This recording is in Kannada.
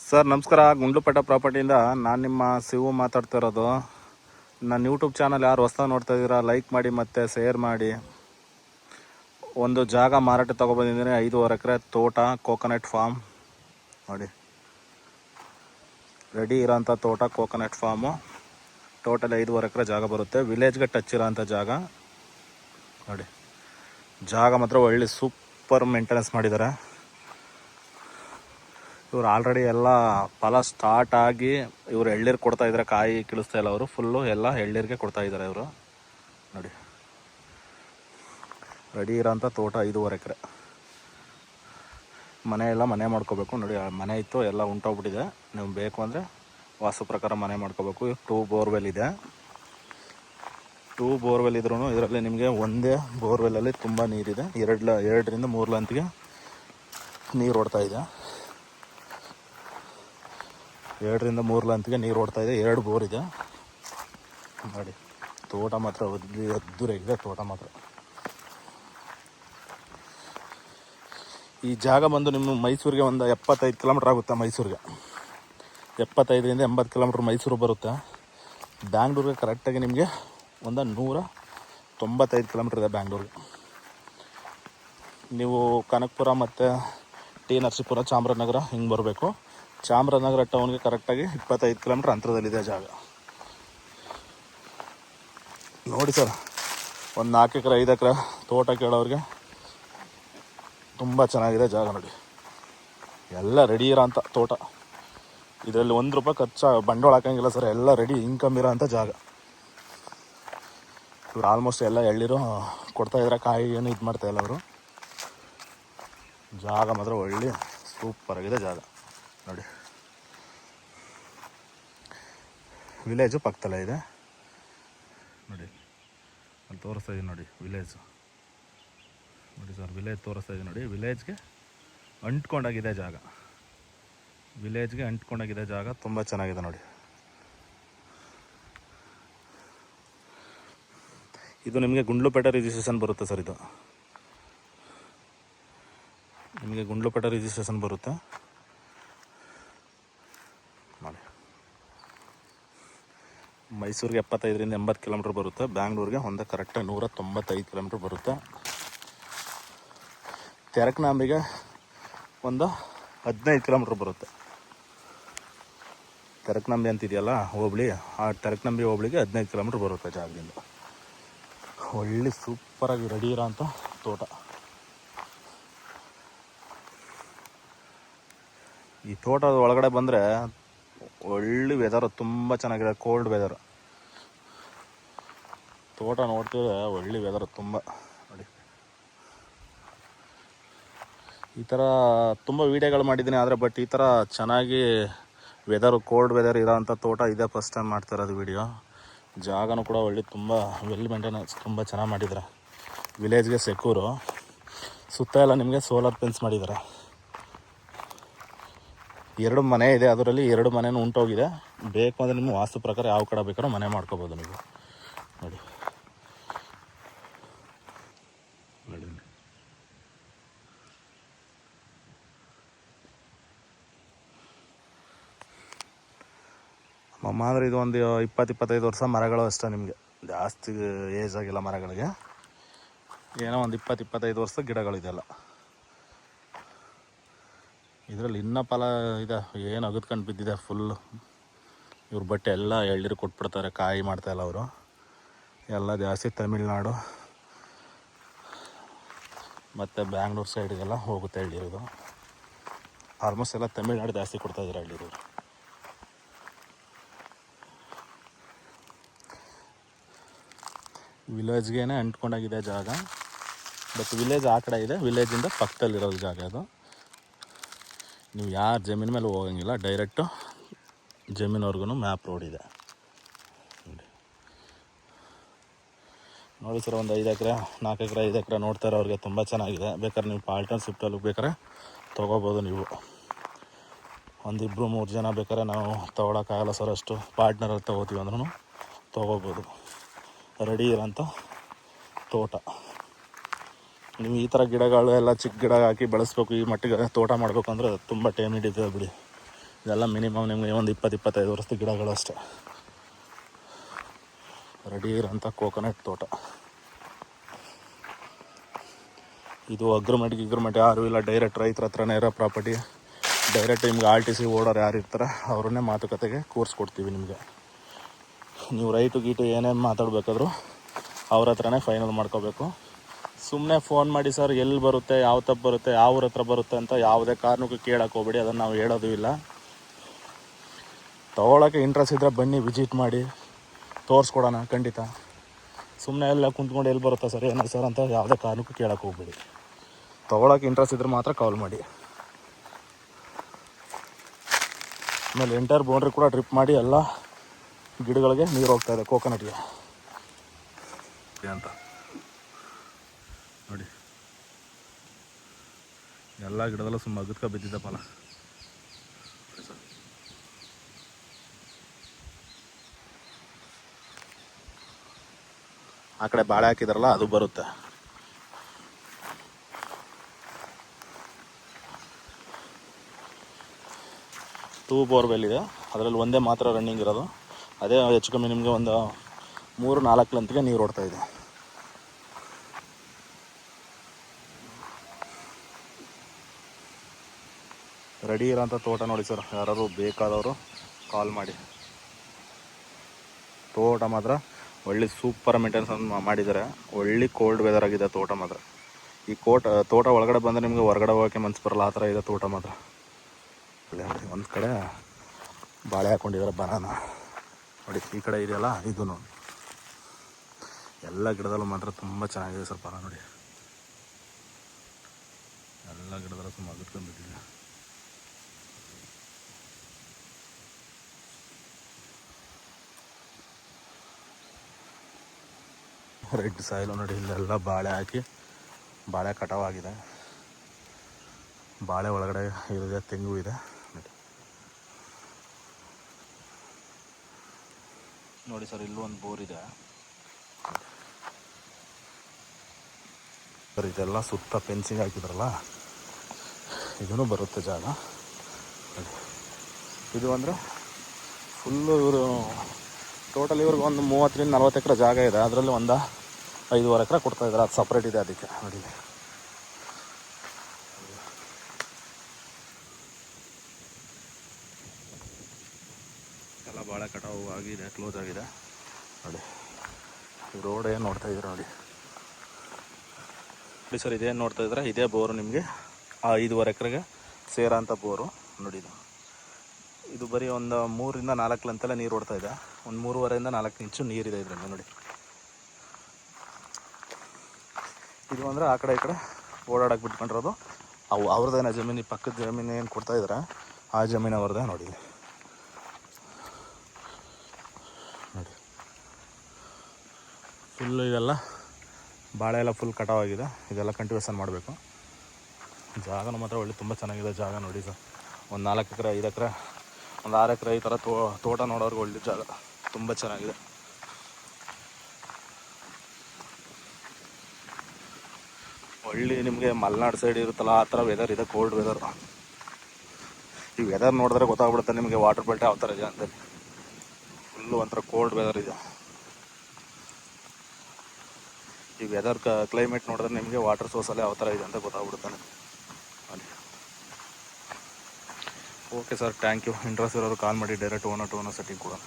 ಸರ್ ನಮಸ್ಕಾರ. ಗುಂಡ್ಲುಪೇಟೆ ಪ್ರಾಪರ್ಟಿಯಿಂದ ನಾನು ನಿಮ್ಮ ಶಿವು ಮಾತಾಡ್ತಾ ಇರೋದು. ನನ್ನ ಯೂಟ್ಯೂಬ್ ಚಾನಲ್ ಯಾರು ಹೊಸ್ದಾಗಿ ನೋಡ್ತಾ ಇದ್ದೀರಾ ಲೈಕ್ ಮಾಡಿ ಮತ್ತು ಶೇರ್ ಮಾಡಿ. ಒಂದು ಜಾಗ ಮಾರಾಟ ತೊಗೊಬಂದಿದ್ದೀನಿ, 5.5 ಎಕರೆ ತೋಟ, ಕೋಕೋನಟ್ ಫಾರ್ಮ್ ನೋಡಿ. ರೆಡಿ ಇರೋಂಥ ತೋಟ, ಕೋಕೋನಟ್ ಫಾರ್ಮು. ಟೋಟಲ್ 5.5 ಎಕರೆ ಜಾಗ ಬರುತ್ತೆ. ವಿಲೇಜ್ಗೆ ಟಚ್ ಇರೋಂಥ ಜಾಗ ನೋಡಿ. ಜಾಗ ಮಾತ್ರ ಒಳ್ಳೆ ಸೂಪರ್ ಮೇಂಟೆನೆನ್ಸ್ ಮಾಡಿದ್ದಾರೆ ಇವರು. ಆಲ್ರೆಡಿ ಎಲ್ಲ ಫಲ ಸ್ಟಾರ್ಟ್ ಆಗಿ ಇವರು ಎಳ್ನೀರು ಕೊಡ್ತಾಯಿದ್ದಾರೆ, ಕಾಯಿ ಕಿಳಿಸ್ತಾ ಇಲ್ಲ ಅವರು. ಫುಲ್ಲು ಎಲ್ಲ ಎಳ್ನೀರಿಗೆ ಕೊಡ್ತಾಯಿದ್ದಾರೆ ಇವರು ನೋಡಿ. ರೆಡಿ ಇರೋಂಥ ತೋಟ, 5.5 ಎಕರೆ. ಮನೆ ಮಾಡ್ಕೋಬೇಕು ನೋಡಿ. ಮನೆ ಇತ್ತು, ಎಲ್ಲ ಉಂಟೋಗ್ಬಿಟ್ಟಿದೆ. ನೀವು ಬೇಕು ಅಂದರೆ ವಾಸ್ತು ಪ್ರಕಾರ ಮನೆ ಮಾಡ್ಕೋಬೇಕು. 2 ಬೋರ್ವೆಲ್ ಇದೆ. 2 ಬೋರ್ವೆಲ್ ಇದ್ರೂ ಇದರಲ್ಲಿ ನಿಮಗೆ ಒಂದೇ ಬೋರ್ವೆಲ್ಲಲ್ಲಿ ತುಂಬ ನೀರಿದೆ. 2ರಿಂದ 3 ಲಂತಿಗೆ ನೀರು ಓಡ್ತಾ ಇದೆ. 2ರಿಂದ 3 ಲಂತಿಗೆ ನೀರು ಓಡ್ತಾ ಇದೆ. 2 ಬೋರ್ ಇದೆ ನೋಡಿ. ತೋಟ ಮಾತ್ರ ಅದ್ದೂರಿಯಾಗಿದೆ ತೋಟ ಮಾತ್ರ. ಈ ಜಾಗ ಬಂದು ನಿಮ್ಮ ಮೈಸೂರಿಗೆ ಒಂದು 75 ಕಿಲೋಮೀಟ್ರ್ ಆಗುತ್ತೆ. ಮೈಸೂರಿಗೆ 75ರಿಂದ 80 ಕಿಲೋಮೀಟ್ರ್ ಮೈಸೂರು ಬರುತ್ತೆ. ಬ್ಯಾಂಗ್ಳೂರಿಗೆ ಕರೆಕ್ಟಾಗಿ ನಿಮಗೆ ಒಂದು 195 ಕಿಲೋಮೀಟ್ರ್ ಇದೆ ಬ್ಯಾಂಗ್ಳೂರಿಗೆ. ನೀವು ಕನಕಪುರ ಮತ್ತು ಟಿ ನರಸೀಪುರ, ಚಾಮರಾಜನಗರ ಹಿಂಗೆ ಬರಬೇಕು. ಚಾಮರಾಜನಗರ ಟೌನ್ಗೆ ಕರೆಕ್ಟಾಗಿ 25 ಕಿಲೋಮೀಟ್ರ್ ಅಂತರದಲ್ಲಿದೆ ಜಾಗ ನೋಡಿ ಸರ್. ಒಂದು 4 ಎಕರೆ 5 ಎಕರೆ ತೋಟ ಕೇಳೋರಿಗೆ ತುಂಬ ಚೆನ್ನಾಗಿದೆ ಜಾಗ ನೋಡಿ. ಎಲ್ಲ ರೆಡಿ ಇರೋ ಅಂಥ ತೋಟ. ಇದರಲ್ಲಿ ₹1 ಬಂಡವಾಳ ಹಾಕೋಂಗಿಲ್ಲ ಸರ್. ಎಲ್ಲ ರೆಡಿ ಇನ್ಕಮ್ ಇರೋ ಅಂಥ ಜಾಗ. ಇವ್ರು ಆಲ್ಮೋಸ್ಟ್ ಎಲ್ಲ ಎಳ್ನೀರು ಕೊಡ್ತಾಯಿದ್ದಾರೆ, ಕಾಯಿ ಏನು ಇದು ಮಾಡ್ತಾಯಿಲ್ಲ ಅವರು. ಜಾಗ ಮಾತ್ರ ಒಳ್ಳೆ ಸೂಪರಾಗಿದೆ ಜಾಗ ನೋಡಿ. ವಿಲೇಜು ಪಕ್ಕದಲ್ಲೇ ಇದೆ ನೋಡಿ. ಅಲ್ಲಿ ತೋರಿಸ್ತಾ ಇದ್ದೀನಿ ನೋಡಿ ವಿಲೇಜು ನೋಡಿ ಸರ್. ವಿಲೇಜ್ ತೋರಿಸ್ತಾ ಇದ್ದೀನಿ ನೋಡಿ. ವಿಲೇಜ್ಗೆ ಅಂಟ್ಕೊಂಡಾಗಿದೆ ಜಾಗ. ವಿಲೇಜ್ಗೆ ಅಂಟ್ಕೊಂಡಾಗಿದೆ ಜಾಗ. ತುಂಬ ಚೆನ್ನಾಗಿದೆ ನೋಡಿ. ಇದು ನಿಮಗೆ ಗುಂಡ್ಲುಪೇಟೆ ರಿಜಿಸ್ಟ್ರೇಷನ್ ಬರುತ್ತೆ ಸರ್. ಇದು ನಿಮಗೆ ಗುಂಡ್ಲುಪೇಟೆ ರಿಜಿಸ್ಟ್ರೇಷನ್ ಬರುತ್ತೆ ನೋಡಿ. ಮೈಸೂರಿಗೆ 75ರಿಂದ 80 ಕಿಲೋಮೀಟ್ರ್ ಬರುತ್ತೆ. ಬ್ಯಾಂಗ್ಳೂರಿಗೆ ಒಂದು ಕರೆಕ್ಟಾಗಿ 195 ಕಿಲೋಮೀಟ್ರ್ ಬರುತ್ತೆ. ತೆರಕನಾಂಬಿಗೆ ಒಂದು 15 ಕಿಲೋಮೀಟ್ರ್ ಬರುತ್ತೆ. ತೆರಕನಾಂಬಿ ಅಂತಿದೆಯಲ್ಲ ಹೋಬಳಿ, ಆ ತೆರಕನಾಂಬಿ ಹೋಬಳಿಗೆ 15 ಕಿಲೋಮೀಟ್ರ್ ಬರುತ್ತೆ ಜಾಗದಿಂದ. ಒಳ್ಳೆ ಸೂಪರಾಗಿ ರೆಡಿ ಇರೋ ಅಂಥ ತೋಟ. ಈ ತೋಟದ ಒಳಗಡೆ ಬಂದರೆ ಒಳ್ಳೆ ವೆದರು, ತುಂಬ ಚೆನ್ನಾಗಿದೆ. Cold weather. ತೋಟ ನೋಡ್ತಿದ್ರೆ ಒಳ್ಳೆ ವೆದರು ತುಂಬ ನೋಡಿ. ಈ ಥರ ತುಂಬ ವೀಡಿಯೋಗಳು ಮಾಡಿದ್ದೀನಿ ಆದರೆ ಬಟ್ ಈ ಥರ ಚೆನ್ನಾಗಿ ವೆದರು, ಕೋಲ್ಡ್ ವೆದರ್ ಇರೋ ಅಂಥ ತೋಟ ಇದೇ ಫಸ್ಟ್ ಟೈಮ್ ಮಾಡ್ತಾ ಇರೋದು ವೀಡಿಯೋ. ಜಾಗನೂ ಕೂಡ ಒಳ್ಳೆ ತುಂಬ ವೆಲ್ ಮೇಂಟೆನೆನ್ಸ್, ತುಂಬ ಚೆನ್ನಾಗಿ ಮಾಡಿದ್ದಾರೆ. ವಿಲೇಜ್ಗೆ ಸೆಕ್ಯೂರು. ಸುತ್ತ ಎಲ್ಲ ನಿಮಗೆ ಸೋಲಾರ್ ಫೆನ್ಸ್ ಮಾಡಿದ್ದಾರೆ. 2 ಮನೆ ಇದೆ, ಅದರಲ್ಲಿ 2 ಮನೆಯೂ ಉಂಟೋಗಿದೆ. ಬೇಕು ಅಂದರೆ ನಿಮ್ಮ ವಾಸ್ತು ಪ್ರಕಾರ ಯಾವ ಕಡೆ ಬೇಕಾದ್ರೂ ಮನೆ ಮಾಡ್ಕೋಬೋದು ನೀವು ನೋಡಿ. ನೋಡಿ ಅಂದರೆ ಇದು ಒಂದು 20-25 ವರ್ಷ ಮರಗಳು ಅಷ್ಟೇ. ನಿಮಗೆ ಜಾಸ್ತಿ ಏಜ್ ಆಗಿಲ್ಲ ಮರಗಳಿಗೆ. ಏನೋ ಒಂದು 20-25 ವರ್ಷ ಗಿಡಗಳಿದೆಲ್ಲ. ಇದರಲ್ಲಿ ಇನ್ನೂ ಫಲ ಇದೆ, ಏನು ಅಗದ್ಕೊಂಡು ಬಿದ್ದಿದೆ ಫುಲ್ಲು. ಇವ್ರ ಬಟ್ಟೆ ಎಲ್ಲ ಎಳ್ನೀರು ಕೊಟ್ಬಿಡ್ತಾರೆ, ಕಾಯಿ ಮಾಡ್ತಾಯಿಲ್ಲ ಅವರು. ಎಲ್ಲ ಜಾಸ್ತಿ ತಮಿಳ್ನಾಡು ಮತ್ತು ಬ್ಯಾಂಗ್ಳೂರು ಸೈಡಿಗೆಲ್ಲ ಹೋಗುತ್ತೆ ಎಳ್ನೀರು. ಆಲ್ಮೋಸ್ಟ್ ಎಲ್ಲ ತಮಿಳ್ನಾಡು ಜಾಸ್ತಿ ಕೊಡ್ತಾಯಿದ್ದಾರೆ ಎಳ್ನೀರು. ವಿಲೇಜ್ಗೆ ಅಂಟ್ಕೊಂಡಾಗಿದೆ ಜಾಗ. ಬಟ್ ವಿಲೇಜ್ ಆ ಕಡೆ ಇದೆ, ವಿಲೇಜಿಂದ ಪಕ್ಕದಲ್ಲಿರೋದು ಜಾಗ ಅದು. ನೀವು ಯಾರು ಜಮೀನು ಮೇಲೆ ಹೋಗಂಗಿಲ್ಲ, ಡೈರೆಕ್ಟು ಜಮೀನವ್ರಿಗೂ ಮ್ಯಾಪ್ ರೋಡ್ ಇದೆ ನೋಡಿ ಸರ್. ಒಂದು 5 ಎಕರೆ 4 ಎಕರೆ 5 ಎಕರೆ ನೋಡ್ತಾ ಇರೋರಿಗೆ ತುಂಬ ಚೆನ್ನಾಗಿದೆ. ಬೇಕಾದ್ರೆ ನೀವು ಪಾರ್ಟ್ನರ್ಶಿಪ್ಪಲ್ಲಿ ಬೇಕಾದ್ರೆ ತೊಗೋಬೋದು ನೀವು. 1-2-3 ಜನ ಬೇಕಾದ್ರೆ ನಾವು ತೊಗೊಳಕ್ಕಾಗಲ್ಲ ಸರ್, ಅಷ್ಟು ಪಾರ್ಟ್ನರಲ್ಲಿ ತೊಗೋತೀವಿ ಅಂದ್ರೂ ತೊಗೋಬೋದು. ರೆಡಿ ಇರೋಂಥ ತೋಟ. ನೀವು ಈ ಥರ ಗಿಡಗಳು ಎಲ್ಲ ಚಿಕ್ಕ ಗಿಡ ಹಾಕಿ ಬೆಳೆಸ್ಬೇಕು. ಈ ಮಟ್ಟಿಗೆ ತೋಟ ಮಾಡಬೇಕು ಅಂದರೆ ತುಂಬ ಟೈಮ್ ಹಿಡಿತದೆ ಬಿಡಿ. ಇದೆಲ್ಲ ಮಿನಿಮಮ್ ನಿಮಗೆ ಒಂದು 20-25 ವರ್ಷದ ಗಿಡಗಳು ಅಷ್ಟೇ. ರೆಡಿ ಇರೋಂಥ ಕೋಕೋನಟ್ ತೋಟ. ಇದು ಅಗ್ರಿಮೆಂಟ್ ಯಾರೂ ಇಲ್ಲ, ಡೈರೆಕ್ಟ್ ರೈತರ ಹತ್ರನೇ ಇರೋ ಪ್ರಾಪರ್ಟಿ. ಡೈರೆಕ್ಟ್ ನಿಮ್ಗೆ RTC ಓಡೋರು ಯಾರು ಇರ್ತಾರೆ ಅವ್ರನ್ನೇ ಮಾತುಕತೆಗೆ ಕೂರಿಸ್ಕೊಡ್ತೀವಿ ನಿಮಗೆ. ನೀವು ರೈಟು ಗೀಟು ಏನೇನು ಮಾತಾಡಬೇಕಾದ್ರೂ ಅವ್ರ ಹತ್ರನೇ ಫೈನಲ್ ಮಾಡ್ಕೋಬೇಕು. ಸುಮ್ಮನೆ ಫೋನ್ ಮಾಡಿ ಸರ್ ಎಲ್ಲಿ ಬರುತ್ತೆ, ಯಾವ ತಪ್ಪು ಬರುತ್ತೆ, ಯಾವ ಊರ ಹತ್ರ ಬರುತ್ತೆ ಅಂತ ಯಾವುದೇ ಕಾರಣಕ್ಕೂ ಕೇಳೋಕೆ ಹೋಗ್ಬೇಡಿ. ಅದನ್ನು ನಾವು ಹೇಳೋದು ಇಲ್ಲ. ತೊಗೊಳಕ್ಕೆ ಇಂಟ್ರೆಸ್ಟ್ ಇದ್ದರೆ ಬನ್ನಿ, ವಿಸಿಟ್ ಮಾಡಿ, ತೋರಿಸ್ಕೊಡೋಣ ಖಂಡಿತ. ಸುಮ್ಮನೆ ಎಲ್ಲ ಕುಂತ್ಕೊಂಡು ಎಲ್ಲಿ ಬರುತ್ತೆ ಸರ್ ಏನೋ ಸರ್ ಅಂತ ಯಾವುದೇ ಕಾರಣಕ್ಕೂ ಕೇಳೋಕೆ ಹೋಗ್ಬೇಡಿ. ತೊಗೊಳಕ್ಕೆ ಇಂಟ್ರೆಸ್ಟ್ ಇದ್ದರೆ ಮಾತ್ರ ಕಾಲ್ ಮಾಡಿ. ಆಮೇಲೆ ಎಂಟೈರ್ ಬೌಂಡ್ರಿ ಕೂಡ ಡ್ರಿಪ್ ಮಾಡಿ ಎಲ್ಲ ಗಿಡಗಳಿಗೆ ನೀರು ಹೋಗ್ತಾಯಿದೆ ಕೋಕೋನಟ್ಗೆ ಅಂತ ನೋಡಿ. ಎಲ್ಲ ಗಿಡದಲ್ಲೂ ಸುಮ್ಮ ಅಗತ್ಕ ಬಿದ್ದಿದ್ದ ಫಲ. ಆ ಕಡೆ ಬಾಳೆ ಹಾಕಿದಾರಲ್ಲ ಅದು ಬರುತ್ತೆ. ಟೂ ಬೋರ್ವೆಲ್ ಇದೆ, ಅದರಲ್ಲಿ ಒಂದೇ ಮಾತ್ರ ರನ್ನಿಂಗ್ ಇರೋದು. ಅದೇ ಹೆಚ್ಚು ಕಮ್ಮಿ ನಿಮಗೆ ಒಂದು 3-4 ಲಂತ್ಗೆ ನೀರು ಓಡ್ತಾ ಇದೆ. ರೆಡಿ ಇರೋಂಥ ತೋಟ ನೋಡಿ ಸರ್. ಯಾರು ಬೇಕಾದವರು ಕಾಲ್ ಮಾಡಿ. ತೋಟ ಮಾತ್ರ ಒಳ್ಳೆ ಸೂಪರ್ ಮೇಂಟೆನೆನ್ಸ್ ಮಾಡಿದ್ದಾರೆ. ಒಳ್ಳೆ ಕೋಲ್ಡ್ ವೆದರ್ ಆಗಿದೆ ತೋಟ ಮಾತ್ರ. ಈ ತೋಟ ಒಳಗಡೆ ಬಂದರೆ ನಿಮಗೆ ಹೊರಗಡೆ ಹೋಗೋಕ್ಕೆ ಮನ್ಸು ಬರಲ್ಲ, ಆ ಥರ ಇದೆ ತೋಟ ಮಾತ್ರ. ಒಂದು ಕಡೆ ಬಾಳೆ ಹಾಕ್ಕೊಂಡಿದ್ದಾರೆ, ಬನಾನ ನೋಡಿ. ಈ ಕಡೆ ಇದೆಯಲ್ಲ ಇದು ನೋಡಿ, ಎಲ್ಲ ಗಿಡದಲ್ಲೂ ಮಾತ್ರ ತುಂಬ ಚೆನ್ನಾಗಿದೆ ಸರ್ ಫಲ ನೋಡಿ. ಎಲ್ಲ ಗಿಡದಲ್ಲೂ ತುಂಬ ಅಗತ್ಕೊಂಡ್ಬಿಟ್ಟಿದೆ. ರೆಡ್ ಸಾಯಿಲು ನೋಡಿ. ಇಲ್ಲೆಲ್ಲ ಬಾಳೆ ಹಾಕಿ ಬಾಳೆ ಕಟಾವಾಗಿದೆ. ಬಾಳೆ ಒಳಗಡೆ ಇದೆ, ತೆಂಗು ಇದೆ ನೋಡಿ ಸರ್. ಇಲ್ಲೂ ಒಂದು ಬೋರ್ ಇದೆ ಸರ್. ಇದೆಲ್ಲ ಸುತ್ತ ಫೆನ್ಸಿಂಗ್ ಹಾಕಿದ್ರಲ್ಲ, ಇದೂ ಬರುತ್ತೆ ಜಾಗ. ಇದು ಅಂದರೆ ಫುಲ್ಲು ಇವರು ಟೋಟಲ್ ಇವ್ರಿಗೆ ಒಂದು 30-40 ಎಕರೆ ಜಾಗ ಇದೆ. ಅದರಲ್ಲಿ ಒಂದು 5.5 ಎಕರೆ ಕೊಡ್ತಾಯಿದ್ದಾರೆ, ಅದು ಸಪ್ರೇಟ್ ಇದೆ ಅದಕ್ಕೆ ನೋಡಿ. ಎಲ್ಲ ಭಾಳ ಕಟಾವು ಆಗಿದೆ, ಕ್ಲೋಸ್ ಆಗಿದೆ ನೋಡಿ. ರೋಡ್ ಏನು ನೋಡ್ತಾ ಇದ್ದೀರಾ ನೋಡಿ ಸರ್. ಇದೇನು ನೋಡ್ತಾ ಇದ್ದೀರಾ, ಇದೇ ಬೋರು ನಿಮಗೆ ಆ 5.5 ಎಕರೆಗೆ ಸೇರೋ ಅಂಥ ಬೋರು ನೋಡಿ. ಇದು ಬರೀ ಒಂದು 3-4 ಲಂತೆಲ್ಲ ನೀರು ಓಡ್ತಾ ಇದೆ. ಒಂದು 3.5-4 ಇಂಚು ನೀರಿದೆ ಇದರಲ್ಲಿ ನೋಡಿ. ಇದು ಅಂದರೆ ಆ ಕಡೆ ಈ ಕಡೆ ಓಡಾಡಕ್ಕೆ ಬಿಟ್ಕೊಂಡಿರೋದು. ಅವ್ರದ್ದೇನ ಜಮೀನು, ಈ ಪಕ್ಕದ ಜಮೀನು ಏನು ಕೊಡ್ತಾಯಿದ್ದಾರೆ ಆ ಜಮೀನು ಅವ್ರದ್ದೇ ನೋಡಿ. ನೋಡಿ ಫುಲ್ಲು ಇದೆಲ್ಲ ಬಾಳೆ ಎಲ್ಲ ಫುಲ್ ಕಟಾವಾಗಿದೆ. ಇದೆಲ್ಲ ಕಂಟಿನ್ಯೂಷನ್ ಮಾಡಬೇಕು. ಜಾಗನೂ ಮಾತ್ರ ಒಳ್ಳೆ ತುಂಬ ಚೆನ್ನಾಗಿದೆ ಜಾಗ ನೋಡಿ ಸರ್. ಒಂದು 4 ಎಕರೆ 5 ಎಕರೆ ಒಂದು 6 ಎಕರೆ ಈ ಥರ ತೋಟ ನೋಡೋರ್ಗೆ ಒಳ್ಳೆ ಜಾಗ, ತುಂಬ ಚೆನ್ನಾಗಿದೆ. ಒಳ್ಳೆ ನಿಮಗೆ ಮಲೆನಾಡು ಸೈಡ್ ಇರುತ್ತಲ್ಲ ಆ ಥರ ವೆದರ್ ಇದೆ, ಕೋಲ್ಡ್ ವೆದರ್. ಈ ವೆದರ್ ನೋಡಿದ್ರೆ ಗೊತ್ತಾಗ್ಬಿಡುತ್ತೆ ನಿಮಗೆ ವಾಟರ್ ಬೆಲ್ಟ್ ಯಾವ ಥರ ಇದೆ ಅಂತ. ಫುಲ್ಲು ಒಂಥರ ಕೋಲ್ಡ್ ವೆದರ್ ಇದೆ. ಈ ವೆದರ್ ಕ್ಲೈಮೇಟ್ ನೋಡಿದ್ರೆ ನಿಮಗೆ ವಾಟರ್ ಸೋರ್ಸಲ್ಲಿ ಯಾವ ಥರ ಇದೆ ಅಂತ ಗೊತ್ತಾಗ್ಬಿಡುತ್ತಾನೆ. Okay sir, thank you. Interest ಇರೋರು ಕಾಲ್ ಮಾಡಿ, direct owner to owner setting ಕೊಡೋಣ.